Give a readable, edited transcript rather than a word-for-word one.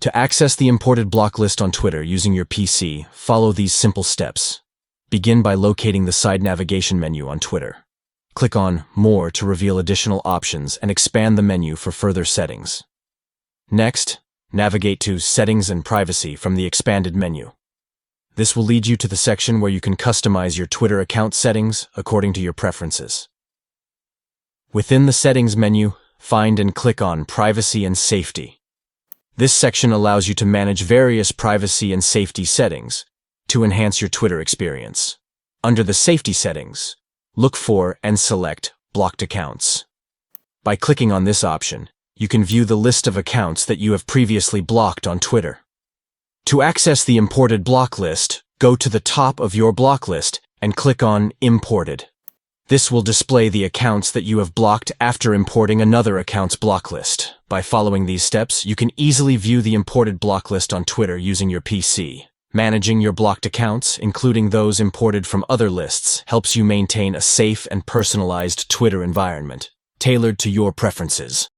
To access the imported block list on Twitter using your PC, follow these simple steps. Begin by locating the side navigation menu on Twitter. Click on More to reveal additional options and expand the menu for further settings. Next, navigate to Settings and Privacy from the expanded menu. This will lead you to the section where you can customize your Twitter account settings according to your preferences. Within the Settings menu, find and click on Privacy and Safety. This section allows you to manage various privacy and safety settings to enhance your Twitter experience. Under the Safety settings, look for and select Blocked Accounts. By clicking on this option, you can view the list of accounts that you have previously blocked on Twitter. To access the imported block list, go to the top of your block list and click on Imported. This will display the accounts that you have blocked after importing another account's block list. By following these steps, you can easily view the imported block list on Twitter using your PC. Managing your blocked accounts, including those imported from other lists, helps you maintain a safe and personalized Twitter environment, tailored to your preferences.